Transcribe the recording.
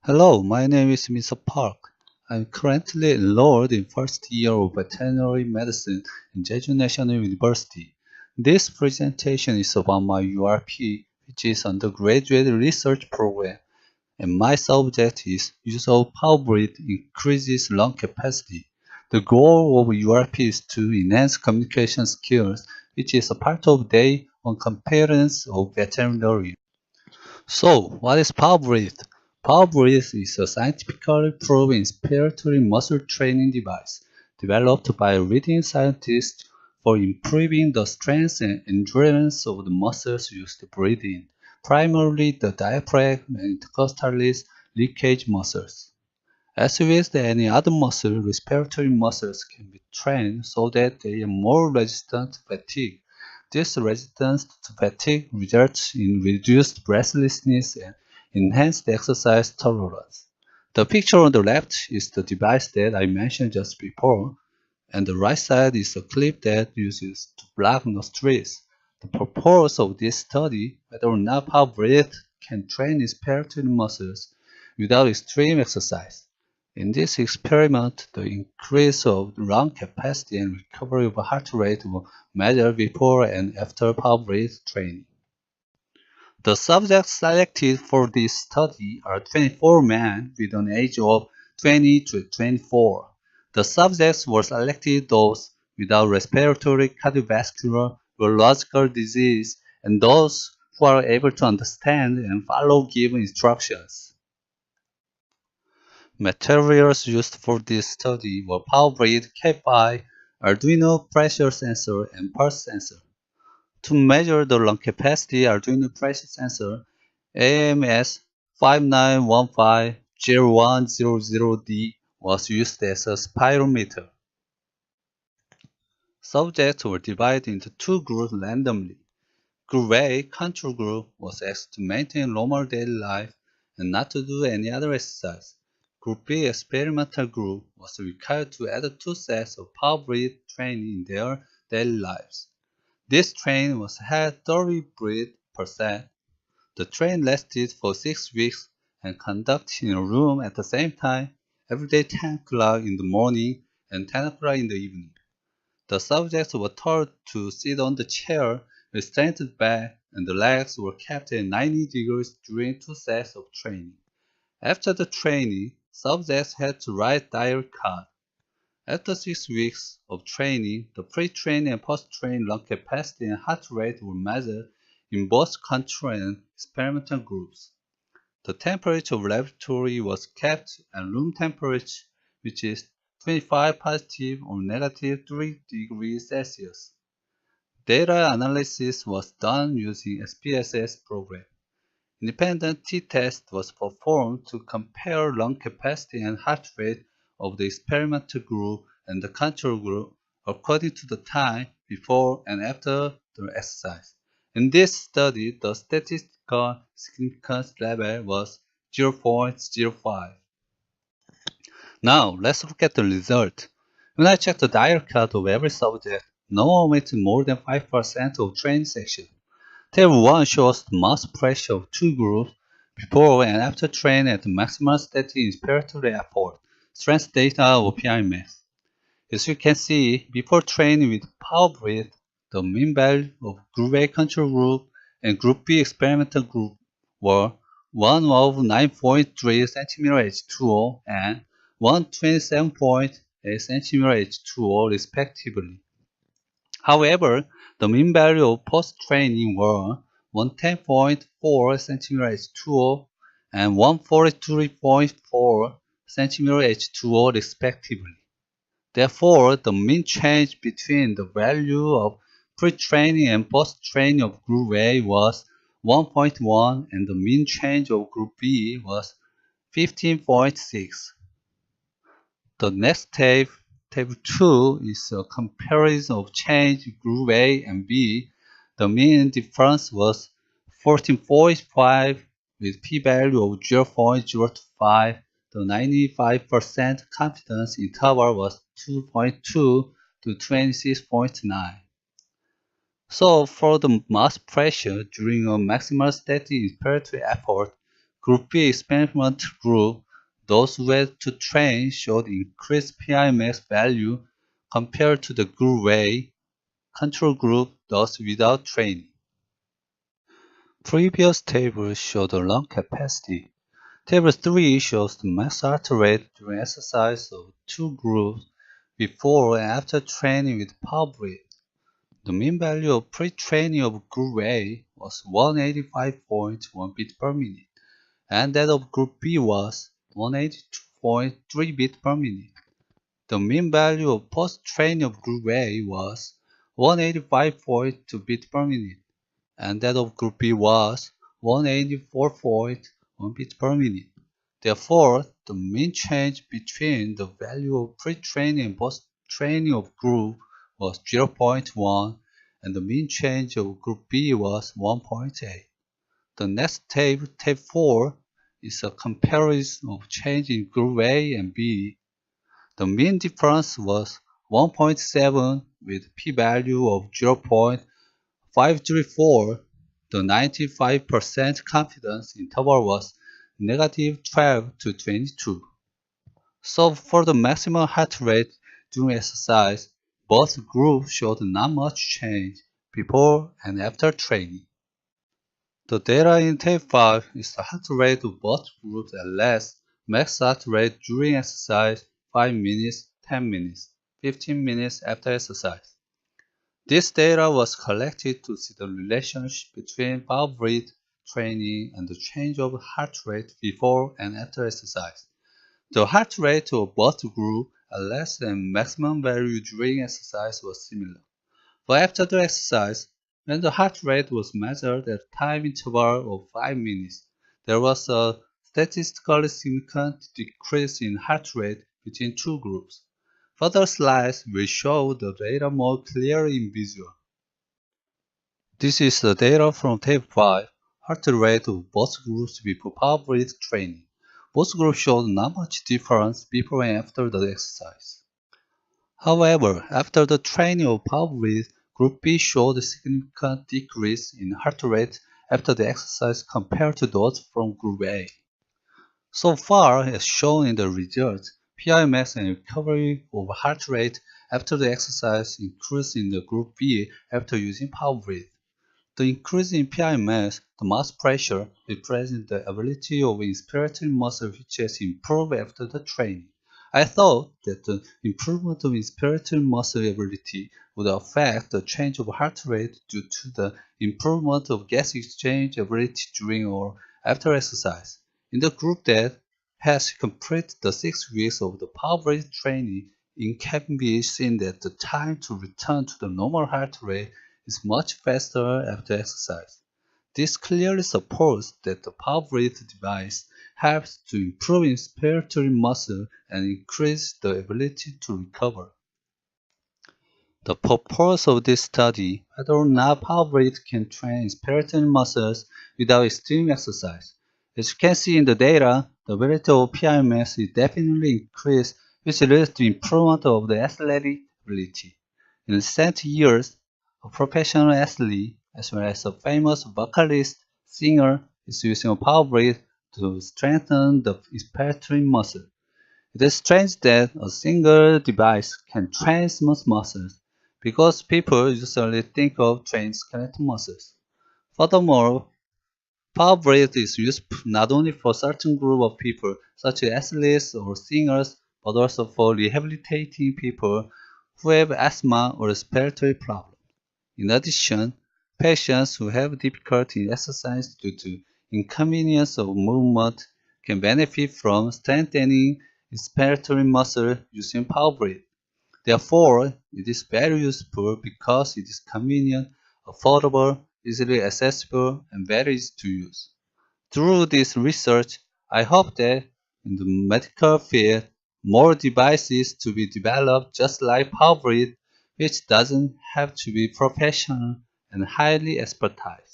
Hello, my name is Mr. Park. I'm currently enrolled in first year of veterinary medicine in Jeju National University. This presentation is about my URP, which is undergraduate research program, and my subject is use of POWERbreathe increases lung capacity. The goal of URP is to enhance communication skills, which is a part of day on competence of veterinary. So, what is POWERbreathe? POWERbreathe is a scientifically proven inspiratory muscle training device developed by leading scientists for improving the strength and endurance of the muscles used to breathe in, primarily the diaphragm and intercostalis leakage muscles. As with any other muscle, respiratory muscles can be trained so that they are more resistant to fatigue. This resistance to fatigue results in reduced breathlessness and enhanced exercise tolerance. The picture on the left is the device that I mentioned just before, and the right side is a clip that uses to block nostrils. The purpose of this study, whether or not how breath can train respiratory muscles without extreme exercise. In this experiment, the increase of lung capacity and recovery of heart rate were measured before and after POWERbreathe training. The subjects selected for this study are 24 men with an age of 20 to 24. The subjects were selected those without respiratory, cardiovascular, neurological disease, and those who are able to understand and follow given instructions. Materials used for this study were POWERbreathe K5, Arduino pressure sensor, and pulse sensor. To measure the lung capacity, Arduino pressure sensor AMS 59150100D was used as a spirometer. Subjects were divided into two groups randomly. Group A, control group, was asked to maintain normal daily life and not to do any other exercise. Group B, experimental group, was required to add 2 sets of POWERbreathe training in their daily lives. This training was held 30 breaths per set. The training lasted for 6 weeks and conducted in a room at the same time, every day 10 o'clock in the morning and 10 o'clock in the evening. The subjects were told to sit on the chair with straightened back, and the legs were kept at 90 degrees during 2 sets of training. After the training, subjects had to write diary cards. After 6 weeks of training, the pre-training and post-training lung capacity and heart rate were measured in both control and experimental groups. The temperature of laboratory was kept at room temperature, which is 25 positive or negative 3 degrees Celsius. Data analysis was done using SPSS program. Independent t-test was performed to compare lung capacity and heart rate of the experimental group and the control group according to the time before and after the exercise. In this study, the statistical significance level was 0.05. Now, let's look at the result. When I checked the diary card of every subject, no one omitted more than 5% of training section. Table 1 shows the mass pressure of two groups before and after training at the maximum static inspiratory effort, strength data of PI max. As you can see, before training with POWERbreathe, the mean value of Group A control group and Group B experimental group were 1 of 9.3 cm H2O and 127.8 cm H2O respectively. However, the mean value of post-training were 110.4 cm H2O and 143.4 cm H2O respectively. Therefore, the mean change between the value of pre-training and post-training of Group A was 1.1 and the mean change of Group B was 15.6. The next table 2, is a comparison of change in Group A and B. The mean difference was 14.5 with p-value of 0.025. The 95% confidence interval was 2.2 to 26.9. So for the mass pressure during a maximal static inspiratory effort, Group B experiment group, those who had to train showed increased PI max value compared to the Group A control group, those without training. Previous table showed the lung capacity. Table 3 shows the max heart rate during exercise of two groups before and after training with POWERbreathe. The mean value of pre-training of Group A was 185.1 beats per minute, and that of Group B was 182.3 beats per minute. The mean value of post-training of Group A was 185.2 beats per minute, and that of Group B was 184.1 beats per minute. Therefore, the mean change between the value of pre-training and post-training of group was 0.1, and the mean change of Group B was 1.8. The next table, Table 4, is a comparison of change in Group A and B. The mean difference was 1.7 with p-value of 0.534. The 95% confidence interval was -12 to 22. So for the maximum heart rate during exercise, both groups showed not much change before and after training. The data in Table 5 is the heart rate of both groups at less max heart rate during exercise 5 minutes, 10 minutes, 15 minutes after exercise. This data was collected to see the relationship between POWERbreathe training and the change of heart rate before and after exercise. The heart rate of both groups at less than maximum value during exercise was similar. But after the exercise, when the heart rate was measured at a time interval of 5 minutes, there was a statistically significant decrease in heart rate between two groups. Further slides will show the data more clearly in visual. This is the data from Table 5, heart rate of both groups before POWERbreathe training. Both groups showed not much difference before and after the exercise. However, after the training of POWERbreathe, Group B showed a significant decrease in heart rate after the exercise compared to those from Group A. So far, as shown in the results, PI max and recovery of heart rate after the exercise increased in the Group B after using POWERbreathe. The increase in PI max, the mass pressure, represents the ability of inspiratory muscle which has improved after the training. I thought that the improvement of inspiratory muscle ability would affect the change of heart rate due to the improvement of gas exchange ability during or after exercise. In the group that has completed the 6 weeks of the POWERbreathe training, it can be seen that the time to return to the normal heart rate is much faster after exercise. This clearly supports that the POWERbreathe device helps to improve inspiratory muscle and increase the ability to recover. The purpose of this study, whether or not POWERbreathe can train inspiratory muscles without extreme exercise. As you can see in the data, the ability of PI max is definitely increased, which leads to improvement of the athletic ability. In recent years, a professional athlete, as well as a famous vocalist, singer, is using a POWERbreathe to strengthen the inspiratory muscle. It is strange that a single device can train smooth muscles, because people usually think of training skeletal muscles. Furthermore, POWERbreathe is useful not only for certain group of people, such as athletes or singers, but also for rehabilitating people who have asthma or respiratory problems. In addition, patients who have difficulty in exercise due to inconvenience of movement can benefit from strengthening respiratory muscle using POWERbreathe. Therefore, it is very useful because it is convenient, affordable, easily accessible, and very easy to use. Through this research, I hope that in the medical field, more devices to be developed just like POWERbreathe, which doesn't have to be professional and highly expertized.